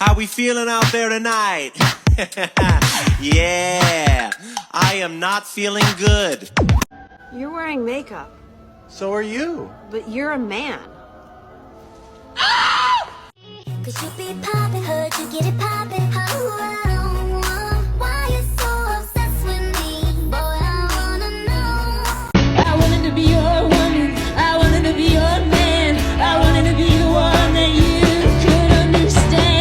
How we feeling out there tonight? Yeah, I am not feeling good. You're wearing makeup, So are you. but you're a man. Cause you be poppin', heard you get it poppin'. Why you so obsessed with me? Boy, I wanna know. I wanted to be your woman. I wanted to be your man. I wanted to be the one that you could understand.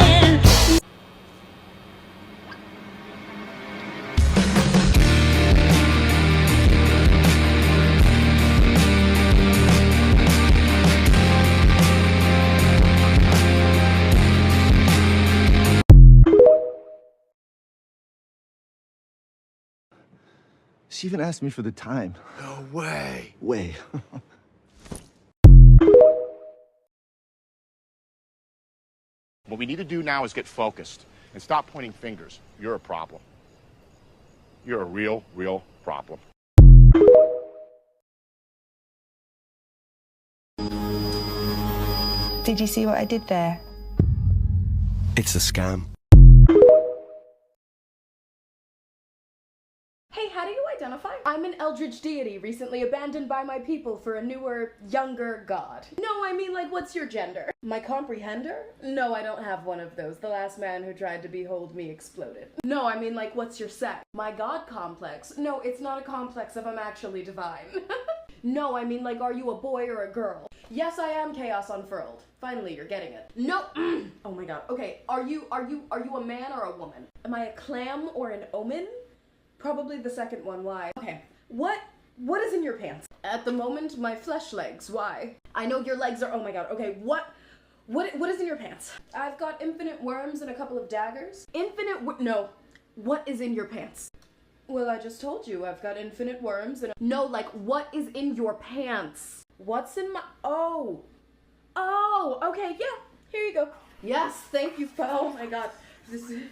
She even asked me for the time. No way. Way. What we need to do now is get focused and stop pointing fingers. You're a problem. You're a real problem. Did you see what I did there? It's a scam. Hey, how do you identify? I'm an eldritch deity recently abandoned by my people for a newer, younger god. No, I mean, like, what's your gender? My comprehender? No, I don't have one of those. The last man who tried to behold me exploded. No, I mean, like, what's your sex? My god complex? No, it's not a complex if I'm actually divine. No, I mean, like, are you a boy or a girl? Yes, I am chaos unfurled. Finally, you're getting it. No, oh my god. Okay, are you a man or a woman? Am I a clam or an omen? Probably the second one, why? Okay, what is in your pants? At the moment, my flesh legs, why? I know your legs are, oh my god, okay, what is in your pants? I've got infinite worms and a couple of daggers. No, what is in your pants? Well, I just told you, I've got infinite worms and no, like, what is in your pants? What's in my, oh, okay, yeah, here you go. Yes, thank you, oh my god, this is,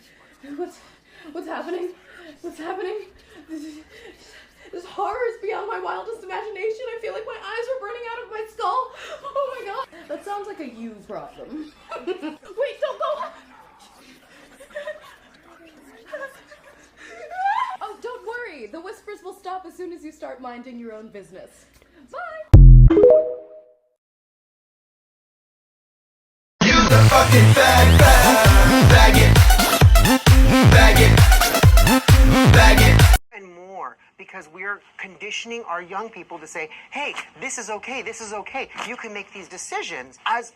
what's happening? What's happening? This horror is beyond my wildest imagination. I feel like my eyes are burning out of my skull. Oh my god. That sounds like a you problem. Wait, don't go. Oh, don't worry. The whispers will stop as soon as you start minding your own business. Bye. You the fucking bag it. And more, because we're conditioning our young people to say, hey, this is okay, you can make these decisions. As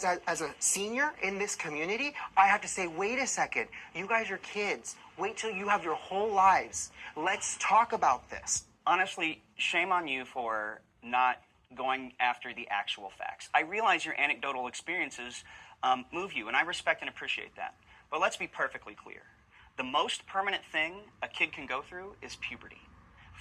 a senior in this community, I have to say, wait a second, you guys are kids. Wait till you have your whole lives. Let's talk about this. Honestly, shame on you for not going after the actual facts. I realize your anecdotal experiences move you, and I respect and appreciate that. But let's be perfectly clear. The most permanent thing a kid can go through is puberty,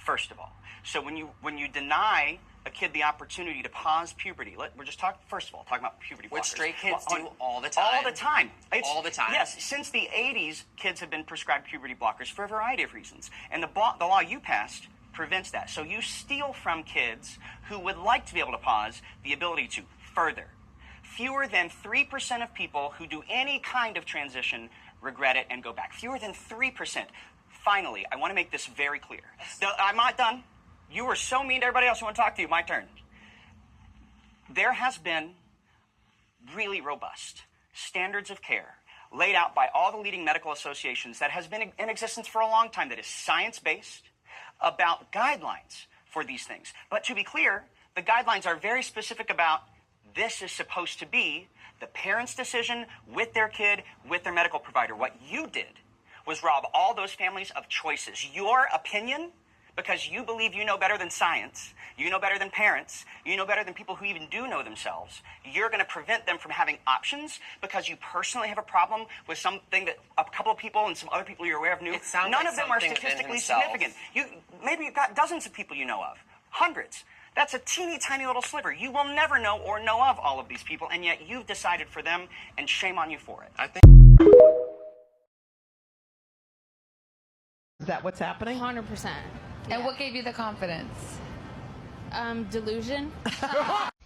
first of all. So when you deny a kid the opportunity to pause puberty, we're just talking about puberty blockers. Which straight kids do all the time. All the time. All the time. Yes, since the 80s, kids have been prescribed puberty blockers for a variety of reasons. And the law you passed prevents that. So you steal from kids who would like to be able to pause the ability to further. Fewer than 3% of people who do any kind of transition regret it and go back. Fewer than 3%. Finally, I want to make this very clear. I'm not done. You were so mean to everybody else who want to talk to you. My turn. There has been really robust standards of care laid out by all the leading medical associations that has been in existence for a long time, that is science-based, about guidelines for these things. But to be clear, the guidelines are very specific about this is supposed to be the parent's decision with their kid, with their medical provider. What you did was rob all those families of choices. Your opinion, because you believe you know better than science, you know better than parents, you know better than people who even do know themselves, you're going to prevent them from having options because you personally have a problem with something that a couple of people and some other people you're aware of knew. None of them are statistically significant. Maybe you've got dozens of people you know of, hundreds. That's a teeny tiny little sliver. You will never know or know of all of these people, and yet you've decided for them, and shame on you for it. I think. Is that what's happening? 100%. And what gave you the confidence? Delusion.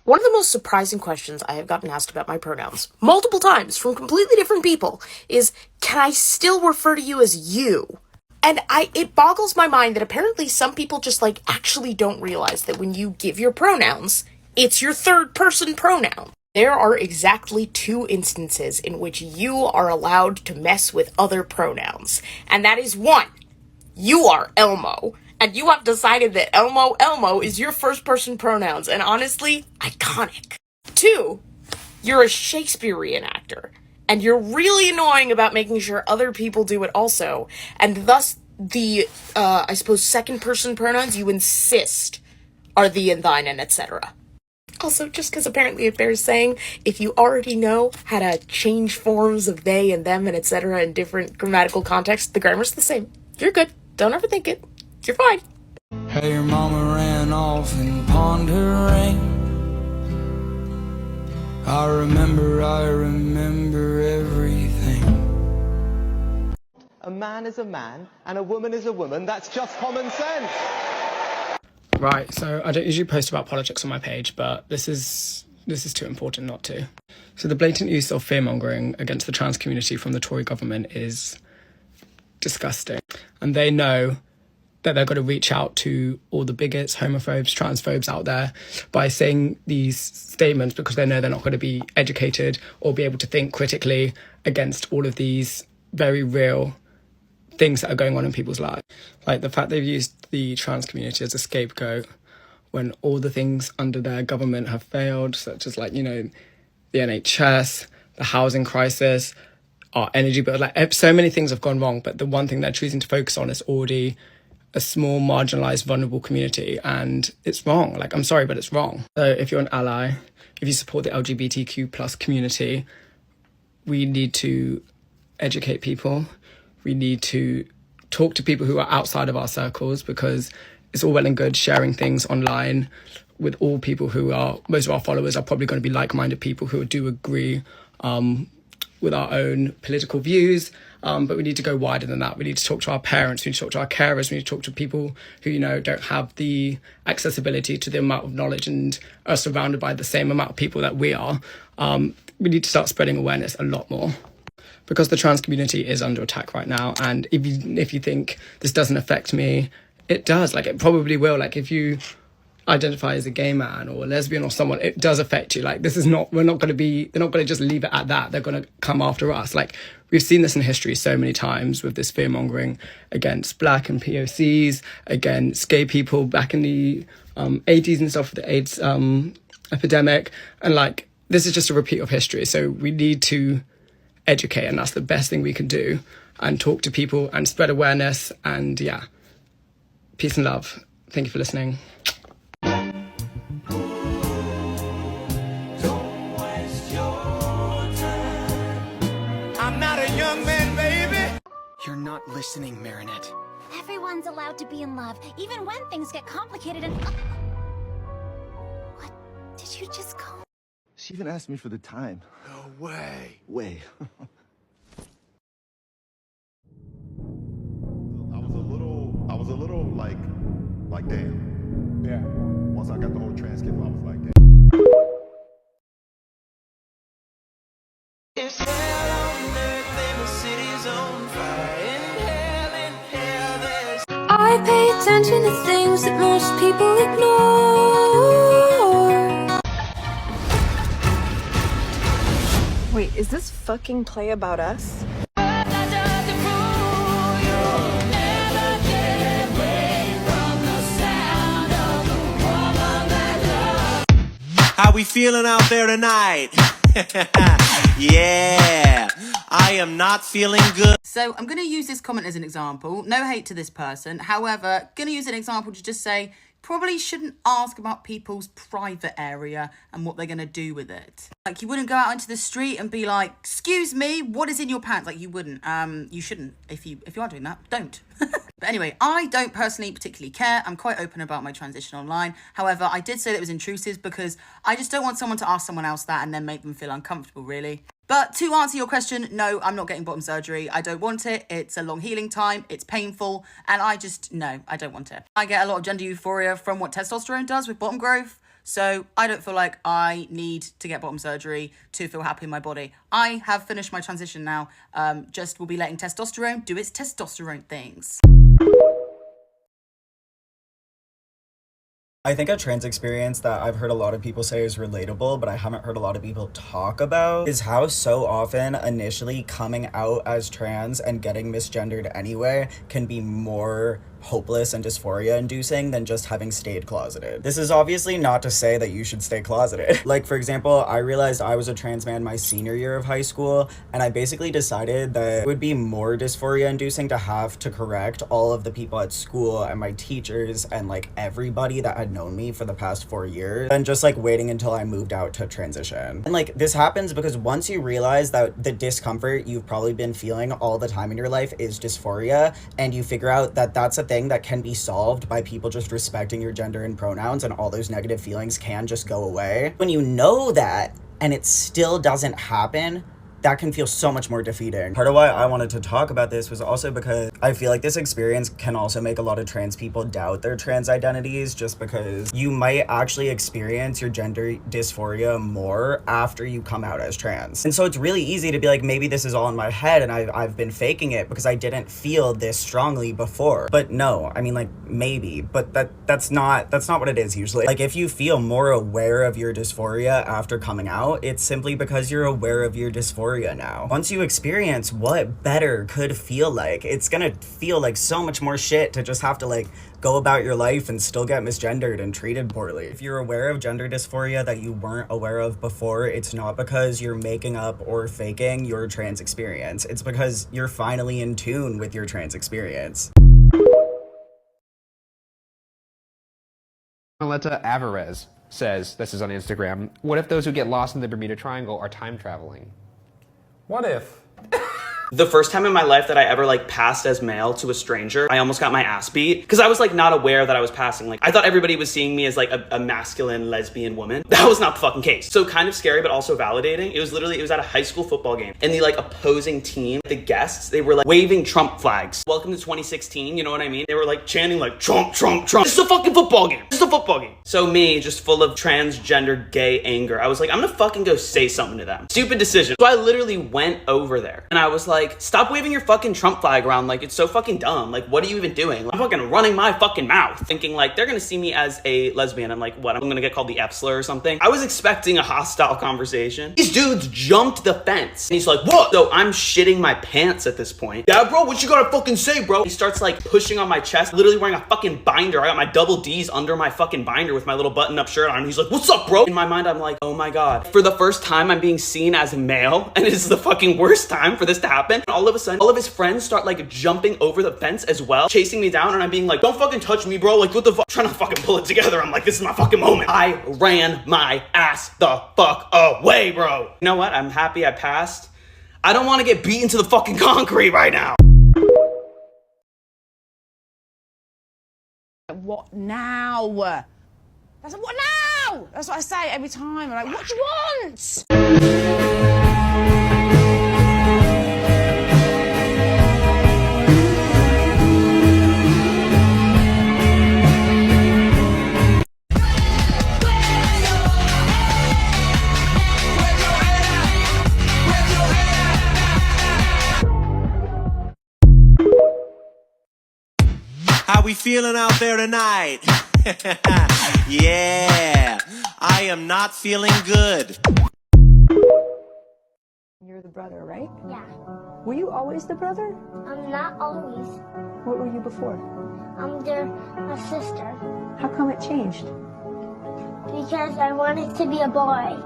One of the most surprising questions I have gotten asked about my pronouns, multiple times from completely different people, is, can I still refer to you as you? And it boggles my mind that apparently some people just, like, actually don't realize that when you give your pronouns, it's your third person pronoun. There are exactly 2 instances in which you are allowed to mess with other pronouns. And that is 1, you are Elmo. And you have decided that Elmo is your first person pronouns, and honestly, iconic. 2, you're a Shakespearean actor, and you're really annoying about making sure other people do it also, and thus the, I suppose, second person pronouns you insist are thee and thine and etc. Also, just because apparently it bears saying, if you already know how to change forms of they and them and etc. in different grammatical contexts, the grammar's the same. You're good. Don't overthink it. You're fine. Hey, your mama ran off and pawned her ring. I remember everything. A man is a man and a woman is a woman. That's just common sense. Right, so I don't usually post about politics on my page, but this is too important not to. So the blatant use of fear-mongering against the trans community from the Tory government is disgusting. And they know that they're going to reach out to all the bigots, homophobes, transphobes out there by saying these statements because they know they're not going to be educated or be able to think critically against all of these very real things that are going on in people's lives. Like the fact they've used the trans community as a scapegoat when all the things under their government have failed, such as, like, you know, the NHS, the housing crisis, our energy bill, like so many things have gone wrong, but the one thing they're choosing to focus on is already a small, marginalised, vulnerable community, and it's wrong. Like, I'm sorry, but it's wrong. So if you're an ally, if you support the LGBTQ plus community, we need to educate people. We need to talk to people who are outside of our circles, because it's all well and good sharing things online with all people who are, most of our followers are probably going to be like-minded people who do agree with our own political views. But we need to go wider than that. We need to talk to our parents, we need to talk to our carers, we need to talk to people who, you know, don't have the accessibility to the amount of knowledge and are surrounded by the same amount of people that we are. We need to start spreading awareness a lot more, because the trans community is under attack right now. And if you think this doesn't affect me, it does. Like, it probably will. Like, if you identify as a gay man or a lesbian or someone, it does affect you. Like, they're not going to just leave it at that. They're going to come after us. Like, we've seen this in history so many times with this fear-mongering against black and POCs, against gay people back in the 80s and stuff, with the AIDS epidemic. And, like, this is just a repeat of history. So we need to educate, and that's the best thing we can do, and talk to people and spread awareness. And yeah, peace and love. Thank you for listening. I'm not a young man, baby. You're not listening, Marinette. Everyone's allowed to be in love, even when things get complicated and... What did you just call? She even asked me for the time. No way. Way. I was a little like damn. Yeah. Once I got the whole transcript, I was like, damn. It's hell on earth and the city's on fire. In hell there's... I pay attention to things that most people ignore. Wait, is this fucking play about us? How we feeling out there tonight? Yeah, I am not feeling good. So I'm going to use this comment as an example. No hate to this person. However, going to use an example to just say, probably shouldn't ask about people's private area and what they're going to do with it. Like, you wouldn't go out into the street and be like, excuse me, what is in your pants? Like, you wouldn't. You shouldn't. If you are doing that, don't. But anyway, I don't personally particularly care. I'm quite open about my transition online. However, I did say that it was intrusive because I just don't want someone to ask someone else that and then make them feel uncomfortable, really. But to answer your question, no, I'm not getting bottom surgery. I don't want it. It's a long healing time. It's painful. And no, I don't want it. I get a lot of gender euphoria from what testosterone does with bottom growth. So I don't feel like I need to get bottom surgery to feel happy in my body. I have finished my transition now. Just will be letting testosterone do its testosterone things. I think a trans experience that I've heard a lot of people say is relatable, but I haven't heard a lot of people talk about, is how so often initially coming out as trans and getting misgendered anyway can be more hopeless and dysphoria inducing than just having stayed closeted. This is obviously not to say that you should stay closeted. Like, for example, I realized I was a trans man my senior year of high school, and I basically decided that it would be more dysphoria inducing to have to correct all of the people at school and my teachers and like everybody that had known me for the past 4 years than just like waiting until I moved out to transition. And like this happens because once you realize that the discomfort you've probably been feeling all the time in your life is dysphoria, and you figure out that that's a thing that can be solved by people just respecting your gender and pronouns, and all those negative feelings can just go away. When you know that and it still doesn't happen, that can feel so much more defeating. Part of why I wanted to talk about this was also because I feel like this experience can also make a lot of trans people doubt their trans identities, just because you might actually experience your gender dysphoria more after you come out as trans. And so it's really easy to be like, maybe this is all in my head and I've been faking it because I didn't feel this strongly before. But no, I mean, like, maybe, but that's not what it is usually. Like, if you feel more aware of your dysphoria after coming out, it's simply because you're aware of your dysphoria now. Once you experience what better could feel like, it's gonna feel like so much more shit to just have to like go about your life and still get misgendered and treated poorly. If you're aware of gender dysphoria that you weren't aware of before, it's not because you're making up or faking your trans experience. It's because you're finally in tune with your trans experience. Aletta Alvarez says, this is on Instagram, what if those who get lost in the Bermuda Triangle are time traveling? What if? The first time in my life that I ever like passed as male to a stranger, I almost got my ass beat because I was like not aware that I was passing. Like I thought everybody was seeing me as like a masculine lesbian woman. That was not the fucking case. So kind of scary, but also validating. It was at a high school football game, and the like opposing team, the guests, they were like waving Trump flags. Welcome to 2016, you know what I mean? They were like chanting like Trump, Trump, Trump. This is a fucking football game. This is a football game. So me, just full of transgender gay anger, I was like, I'm gonna fucking go say something to them. Stupid decision. So I literally went over there and I was like, stop waving your fucking Trump flag around, like it's so fucking dumb. Like, what are you even doing? Like, I'm fucking running my fucking mouth, thinking like they're gonna see me as a lesbian. I'm like, what? I'm gonna get called the F slur or something? I was expecting a hostile conversation. These dudes jumped the fence and he's like, what? So I'm shitting my pants at this point. Yeah, bro, what you gotta fucking say, bro? He starts like pushing on my chest, literally wearing a fucking binder. I got my double D's under my fucking binder with my little button-up shirt on. He's like, what's up, bro? In my mind, I'm like, oh my God. For the first time, I'm being seen as a male, and it's the fucking worst time for this to happen. And all of a sudden, all of his friends start like jumping over the fence as well, chasing me down, and I'm being like, don't fucking touch me, bro. Like, what the fuck? Trying to fucking pull it together. I'm like, this is my fucking moment. I ran my ass the fuck away, bro. You know what? I'm happy I passed. I don't want to get beaten to the fucking concrete right now. What now? That's what now? That's what I say every time. I'm like, what do you want? How we feeling out there tonight? Yeah, I am not feeling good. You're the brother, right? Yeah. Were you always the brother? I'm not always. What were you before? They're a sister. How come it changed? Because I wanted to be a boy.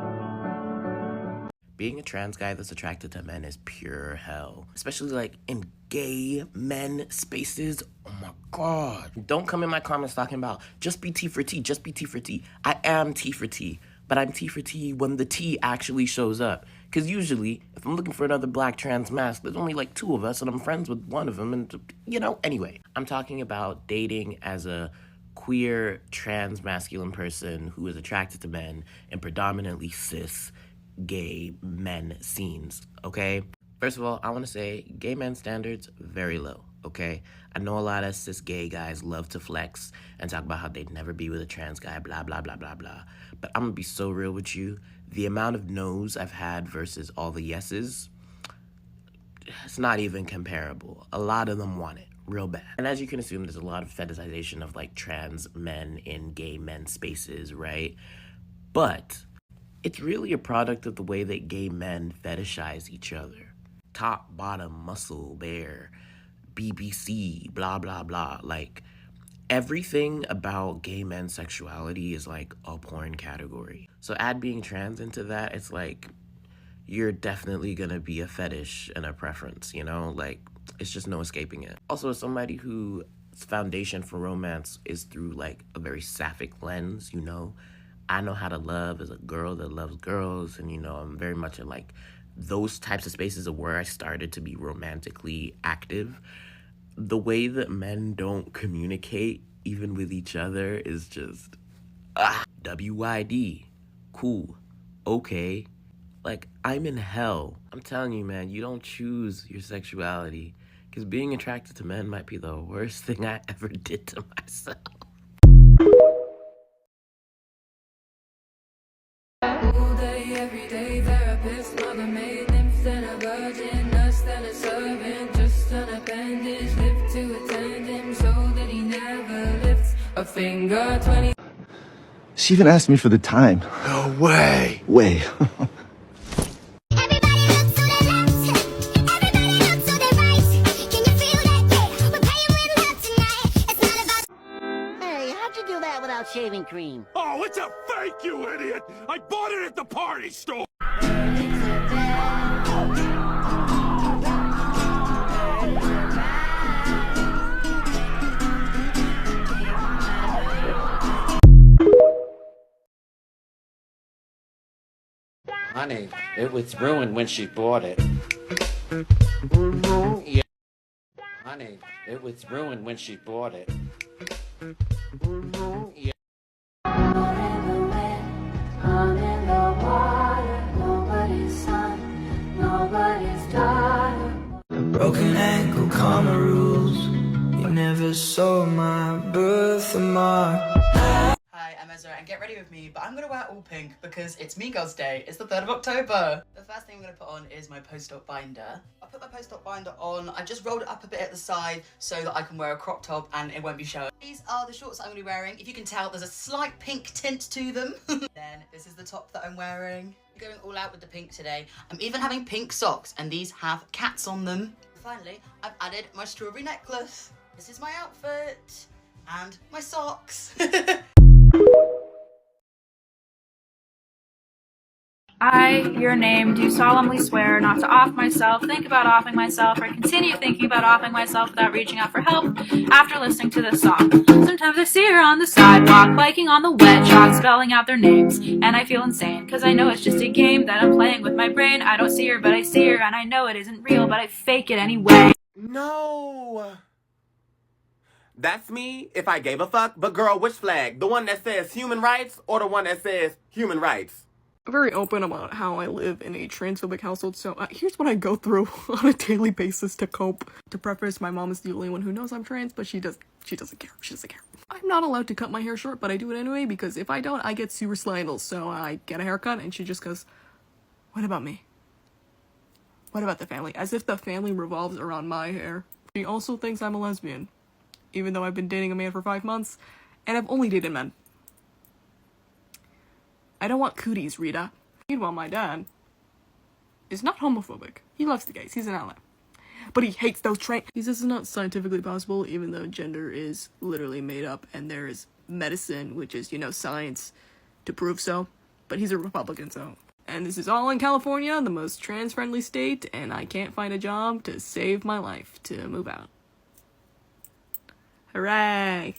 Being a trans guy that's attracted to men is pure hell. Especially like in gay men spaces. Oh my God. Don't come in my comments talking about just be T for T, just be T for T. I am T for T, but I'm T for T when the T actually shows up. Because usually, if I'm looking for another black trans mask, there's only like 2 of us and I'm friends with one of them and, you know, anyway. I'm talking about dating as a queer trans masculine person who is attracted to men and predominantly cis gay men scenes, okay? First of all, I want to say gay men standards, very low. okay? I know a lot of cis gay guys love to flex and talk about how they'd never be with a trans guy, blah, blah, blah, blah, blah. But I'm gonna be so real with you. The amount of no's I've had versus all the yeses, it's not even comparable. A lot of them want it real bad. And as you can assume, there's a lot of fetishization of like trans men in gay men spaces, right? But it's really a product of the way that gay men fetishize each other. Top, bottom, muscle, bear, BBC, blah, blah, blah. Like, everything about gay men's sexuality is like a porn category. So add being trans into that, it's like, you're definitely gonna be a fetish and a preference, you know? Like, it's just no escaping it. Also, as somebody whose foundation for romance is through like a very sapphic lens, you know? I know how to love as a girl that loves girls, and, you know, I'm very much in like those types of spaces of where I started to be romantically active. The way that men don't communicate even with each other is just WID, cool, okay. Like, I'm in hell. I'm telling you, man, you don't choose your sexuality, because being attracted to men might be the worst thing I ever did to myself. All day, every day, therapist, mother made, nymph and a virgin, nurse and a servant, just an appendage, live to attend him so that he never lifts a finger. 20. She even asked me for the time. No way. Way. Shaving cream. Oh, it's a fake, you idiot! I bought it at the party store! Honey, it was ruined when she bought it. Yeah. Honey, it was ruined when she bought it. Yeah. I'm in the water, nobody's son, nobody's daughter. Broken ankle, karma rules. You never saw my birthmark. Hi, I'm Ezra, and get ready with me, but I'm gonna wear all pink because it's Me Girls Day. It's the 3rd of October. The first thing I'm gonna put on is my post-op binder. I put my post-op binder on, I just rolled it up a bit at the side so that I can wear a crop top and it won't be showing. These are the shorts that I'm gonna be wearing. If you can tell, there's a slight pink tint to them. Then this is the top that I'm wearing. I'm going all out with the pink today. I'm even having pink socks, and these have cats on them. Finally, I've added my strawberry necklace. This is my outfit and my socks. I, your name, do solemnly swear not to off myself, think about offing myself, or continue thinking about offing myself without reaching out for help after listening to this song. Sometimes I see her on the sidewalk, biking on the wet chalk, spelling out their names, and I feel insane, cause I know it's just a game that I'm playing with my brain. I don't see her, but I see her, and I know it isn't real, but I fake it anyway. No! That's me if I gave a fuck, but girl, which flag? The one that says human rights, or the one that says human rights? Very open about how I live in a transphobic household, so here's what I go through on a daily basis to cope. To preface, my mom is the only one who knows I'm trans, but she doesn't care. She doesn't care. I'm not allowed to cut my hair short, but I do it anyway, because if I don't, I get super slidal. So I get a haircut, and she just goes, "What about me? What about the family?" As if the family revolves around my hair. She also thinks I'm a lesbian, even though I've been dating a man for 5 months, and I've only dated men. I don't want cooties, Rita. Meanwhile, my dad is not homophobic. He loves the gays. He's an ally. But he hates those trans. He says it's not scientifically possible, even though gender is literally made up, and there is medicine, which is, you know, science, to prove so. But he's a Republican, so. And this is all in California, the most trans-friendly state, and I can't find a job to save my life to move out. Hooray!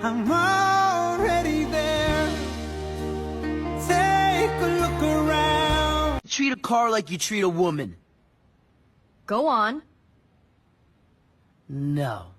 I'm already there. Take a look around. Treat a car like you treat a woman. Go on. No.